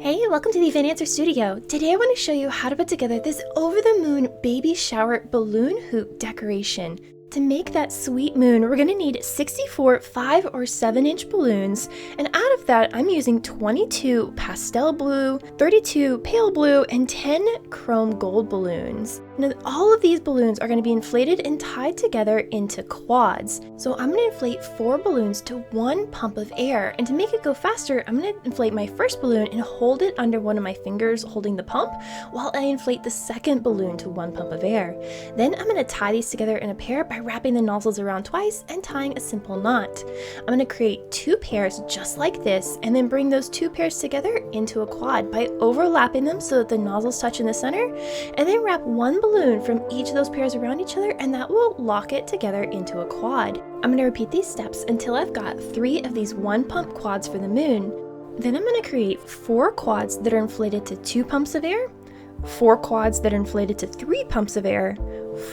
Hey, welcome to the Financier Studio. Today I want to show you how to put together this over-the-moon baby shower balloon hoop decoration. To make that sweet moon, we're going to need 64 5 or 7 inch balloons, and out of that I'm using 22 pastel blue, 32 pale blue, and 10 chrome gold balloons. Now all of these balloons are going to be inflated and tied together into quads. So I'm going to inflate 4 balloons to 1 pump of air, and to make it go faster I'm going to inflate my first balloon and hold it under one of my fingers holding the pump while I inflate the second balloon to 1 pump of air. Then I'm going to tie these together in a pair by wrapping the nozzles around twice and tying a simple knot. I'm going to create 2 pairs just like this and then bring those 2 pairs together into a quad by overlapping them so that the nozzles touch in the center, and then wrap 1 balloon from each of those pairs around each other, and that will lock it together into a quad. I'm going to repeat these steps until I've got 3 of these 1 pump quads for the moon. Then I'm going to create 4 quads that are inflated to 2 pumps of air, 4 quads that are inflated to 3 pumps of air,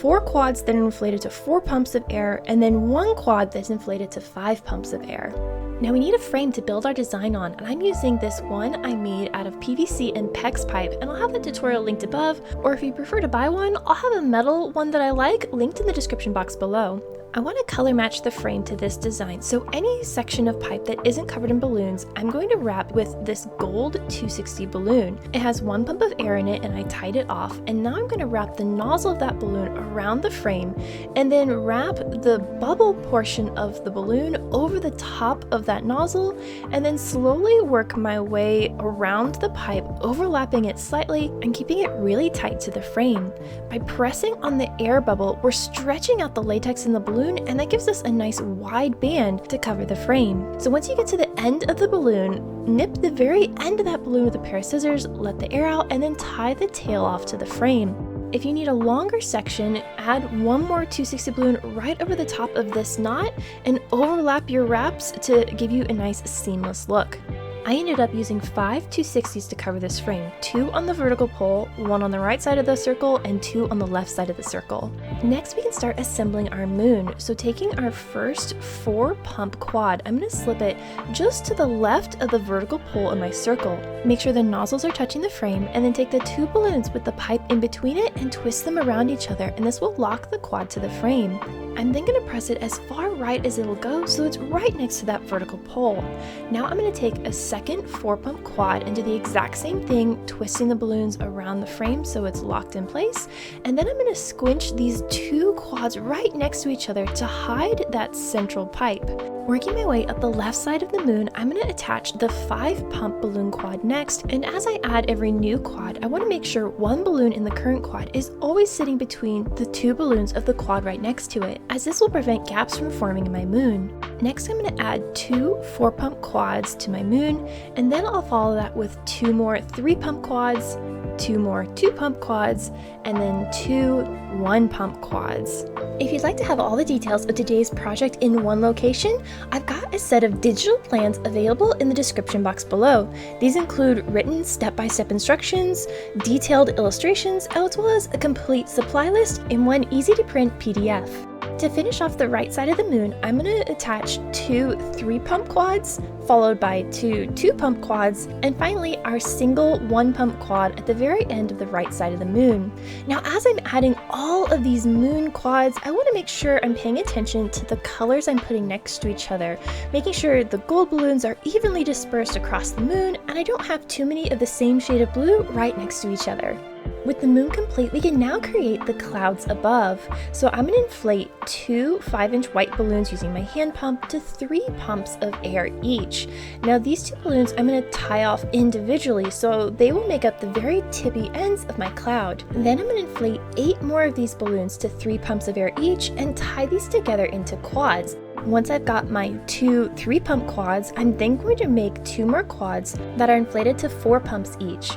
4 quads that are inflated to 4 pumps of air, and then 1 quad that's inflated to 5 pumps of air. Now we need a frame to build our design on, and I'm using this one I made out of PVC and PEX pipe, and I'll have the tutorial linked above, or if you prefer to buy one, I'll have a metal one that I like linked in the description box below. I want to color match the frame to this design, so any section of pipe that isn't covered in balloons, I'm going to wrap with this gold 260 balloon. It has 1 pump of air in it and I tied it off, and now I'm going to wrap the nozzle of that balloon around the frame and then wrap the bubble portion of the balloon over the top of that nozzle, and then slowly work my way around the pipe, overlapping it slightly and keeping it really tight to the frame. By pressing on the air bubble, we're stretching out the latex in the balloon, and that gives us a nice wide band to cover the frame. So once you get to the end of the balloon, nip the very end of that balloon with a pair of scissors, let the air out, and then tie the tail off to the frame. If you need a longer section, add 1 more 260 balloon right over the top of this knot and overlap your wraps to give you a nice seamless look. I ended up using 5 260s to cover this frame, 2 on the vertical pole, 1 on the right side of the circle, and 2 on the left side of the circle. Next we can start assembling our moon. So taking our first 4 pump quad, I'm going to slip it just to the left of the vertical pole in my circle. Make sure the nozzles are touching the frame, and then take the 2 balloons with the pipe in between it and twist them around each other, and this will lock the quad to the frame. I'm then going to press it as far right as it'll go so it's right next to that vertical pole. Now I'm going to take a second 4 pump quad and do the exact same thing, twisting the balloons around the frame so it's locked in place, and then I'm going to squinch these 2 quads right next to each other to hide that central pipe. Working my way up the left side of the moon, I'm going to attach the 5 pump balloon quad next, and as I add every new quad, I want to make sure 1 balloon in the current quad is always sitting between the 2 balloons of the quad right next to it, as this will prevent gaps from forming in my moon. Next I'm going to add 2 4 pump quads to my moon, and then I'll follow that with 2 more 3 pump quads, 2 more 2 pump quads, and then 2 1 pump quads. If you'd like to have all the details of today's project in one location, I've got a set of digital plans available in the description box below. These include written step-by-step instructions, detailed illustrations, as well as a complete supply list in one easy-to-print PDF. To finish off the right side of the moon, I'm going to attach 2 3 pump quads, followed by 2 2 pump quads, and finally our single 1 pump quad at the very end of the right side of the moon. Now as I'm adding all of these moon quads, I want to make sure I'm paying attention to the colors I'm putting next to each other, making sure the gold balloons are evenly dispersed across the moon, and I don't have too many of the same shade of blue right next to each other. With the moon complete, we can now create the clouds above. So I'm going to inflate 2 5-inch white balloons using my hand pump to 3 pumps of air each. Now these 2 balloons I'm going to tie off individually so they will make up the very tippy ends of my cloud. Then I'm going to inflate 8 more of these balloons to 3 pumps of air each and tie these together into quads. Once I've got my 2 3 pump quads, I'm then going to make 2 more quads that are inflated to 4 pumps each.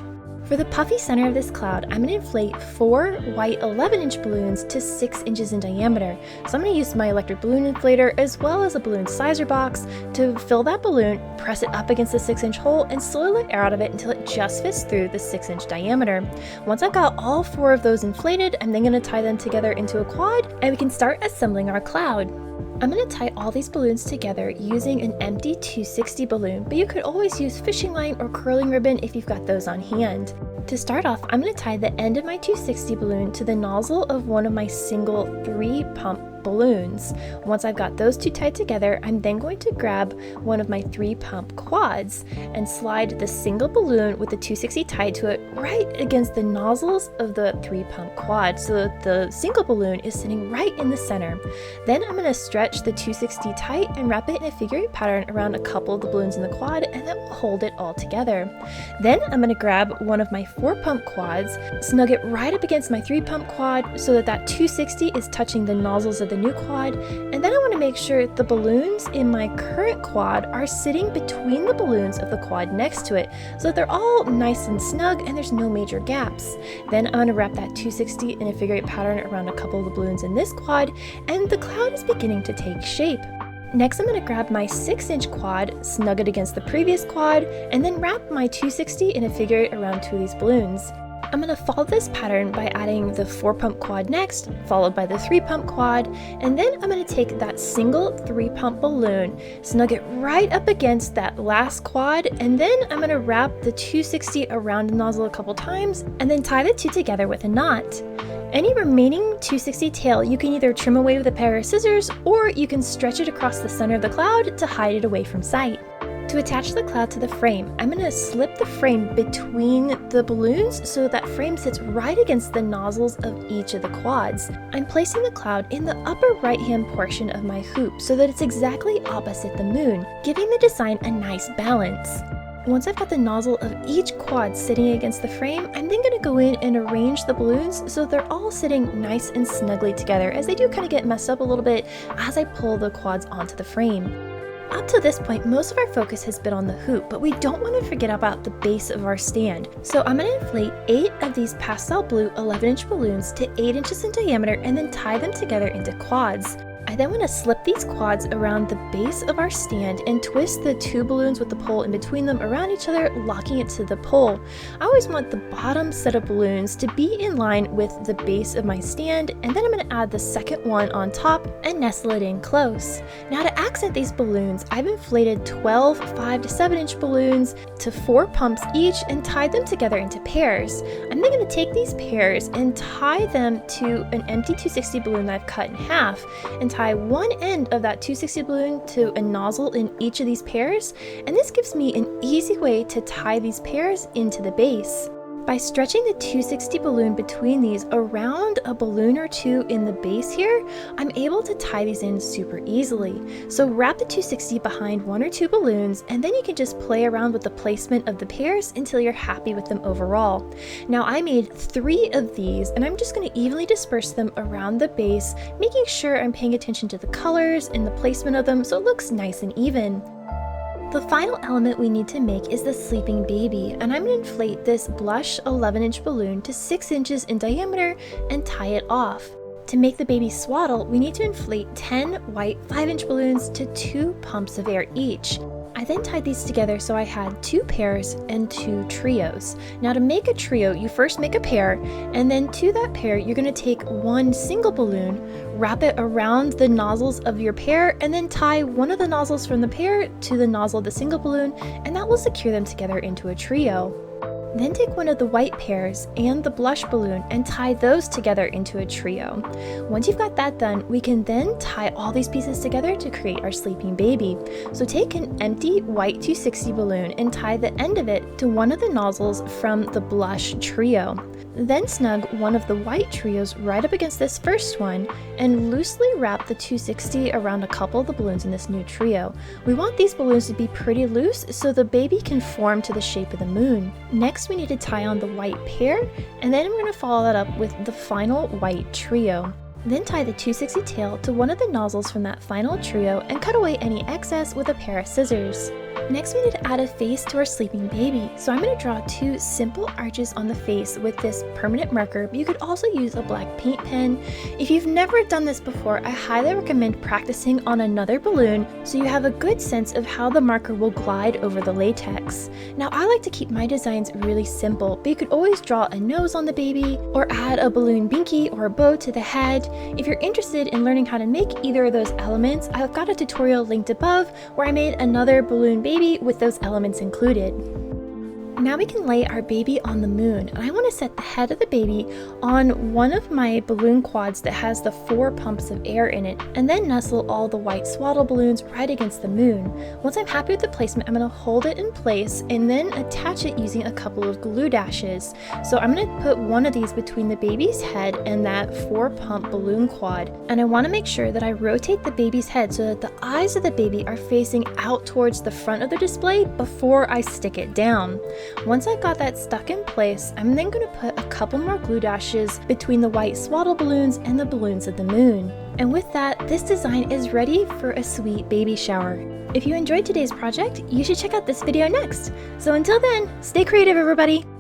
For the puffy center of this cloud, I'm going to inflate 4 white 11-inch balloons to 6 inches in diameter. So I'm going to use my electric balloon inflator as well as a balloon sizer box to fill that balloon, press it up against the 6-inch hole, and slowly let air out of it until it just fits through the 6-inch diameter. Once I've got all 4 of those inflated, I'm then going to tie them together into a quad, and we can start assembling our cloud. I'm going to tie all these balloons together using an empty 260 balloon, but you could always use fishing line or curling ribbon if you've got those on hand. To start off, I'm going to tie the end of my 260 balloon to the nozzle of one of my single 3-pump balloons. Once I've got those two tied together, I'm then going to grab one of my 3-pump quads and slide the single balloon with the 260 tied to it right against the nozzles of the 3-pump quad so that the single balloon is sitting right in the center. Then I'm going to stretch the 260 tight and wrap it in a figure 8 pattern around a couple of the balloons in the quad, and that will hold it all together. Then I'm going to grab one of my 4-pump quads, snug it right up against my 3-pump quad so that that 260 is touching the nozzles of the new quad, and then I want to make sure the balloons in my current quad are sitting between the balloons of the quad next to it so that they're all nice and snug and there's no major gaps. Then I'm going to wrap that 260 in a figure 8 pattern around a couple of the balloons in this quad, and the cloud is beginning to take shape. Next, I'm going to grab my 6-inch quad, snug it against the previous quad, and then wrap my 260 in a figure 8 around 2 of these balloons. I'm going to follow this pattern by adding the 4-pump quad next, followed by the 3-pump quad, and then I'm going to take that single 3-pump balloon, snug it right up against that last quad, and then I'm going to wrap the 260 around the nozzle a couple times, and then tie the two together with a knot. Any remaining 260 tail you can either trim away with a pair of scissors, or you can stretch it across the center of the cloud to hide it away from sight. To attach the cloud to the frame, I'm going to slip the frame between the balloons so that frame sits right against the nozzles of each of the quads. I'm placing the cloud in the upper right hand portion of my hoop so that it's exactly opposite the moon, giving the design a nice balance. Once I've got the nozzle of each quad sitting against the frame, I'm then going to go in and arrange the balloons so they're all sitting nice and snugly together, as they do kind of get messed up a little bit as I pull the quads onto the frame. Up to this point, most of our focus has been on the hoop, but we don't want to forget about the base of our stand. So I'm going to inflate 8 of these pastel blue 11-inch balloons to 8 inches in diameter and then tie them together into quads. I then want to slip these quads around the base of our stand and twist the 2 balloons with the pole in between them around each other, locking it to the pole. I always want the bottom set of balloons to be in line with the base of my stand, and then I'm going to add the second one on top and nestle it in close. Now, to accent these balloons, I've inflated 12 5 to 7-inch balloons to 4 pumps each and tied them together into pairs. I'm then going to take these pairs and tie them to an empty 260 balloon that I've cut in half, and tie one end of that 260 balloon to a nozzle in each of these pairs, and this gives me an easy way to tie these pairs into the base. By stretching the 260 balloon between these around a balloon or two in the base here, I'm able to tie these in super easily. So wrap the 260 behind 1 or 2 balloons, and then you can just play around with the placement of the pairs until you're happy with them overall. Now, I made 3 of these, and I'm just going to evenly disperse them around the base, making sure I'm paying attention to the colors and the placement of them so it looks nice and even. The final element we need to make is the sleeping baby, and I'm going to inflate this blush 11-inch balloon to 6 inches in diameter and tie it off. To make the baby swaddle, we need to inflate 10 white 5-inch balloons to 2 pumps of air each. I then tied these together so I had 2 pairs and 2 trios. Now, to make a trio, you first make a pair, and then to that pair you're going to take 1 single balloon, wrap it around the nozzles of your pair, and then tie one of the nozzles from the pair to the nozzle of the single balloon, and that will secure them together into a trio. Then take one of the white pairs and the blush balloon and tie those together into a trio. Once you've got that done, we can then tie all these pieces together to create our sleeping baby. So take an empty white 260 balloon and tie the end of it to one of the nozzles from the blush trio. Then snug one of the white trios right up against this first one and loosely wrap the 260 around a couple of the balloons in this new trio. We want these balloons to be pretty loose so the baby can form to the shape of the moon. Next, we need to tie on the white pair, and then we're going to follow that up with the final white trio. Then tie the 260 tail to one of the nozzles from that final trio and cut away any excess with a pair of scissors. Next, we need to add a face to our sleeping baby. So I'm going to draw 2 simple arches on the face with this permanent marker, but you could also use a black paint pen. If you've never done this before, I highly recommend practicing on another balloon so you have a good sense of how the marker will glide over the latex. Now, I like to keep my designs really simple, but you could always draw a nose on the baby or add a balloon binky or a bow to the head. If you're interested in learning how to make either of those elements, I've got a tutorial linked above where I made another balloon baby with those elements included. Now we can lay our baby on the moon, and I want to set the head of the baby on one of my balloon quads that has the 4 pumps of air in it, and then nestle all the white swaddle balloons right against the moon. Once I'm happy with the placement, I'm going to hold it in place and then attach it using a couple of glue dashes. So I'm going to put one of these between the baby's head and that 4 pump balloon quad, and I want to make sure that I rotate the baby's head so that the eyes of the baby are facing out towards the front of the display before I stick it down. Once I've got that stuck in place, I'm then going to put a couple more glue dashes between the white swaddle balloons and the balloons of the moon. And with that, this design is ready for a sweet baby shower. If you enjoyed today's project, you should check out this video next. So until then, stay creative, everybody!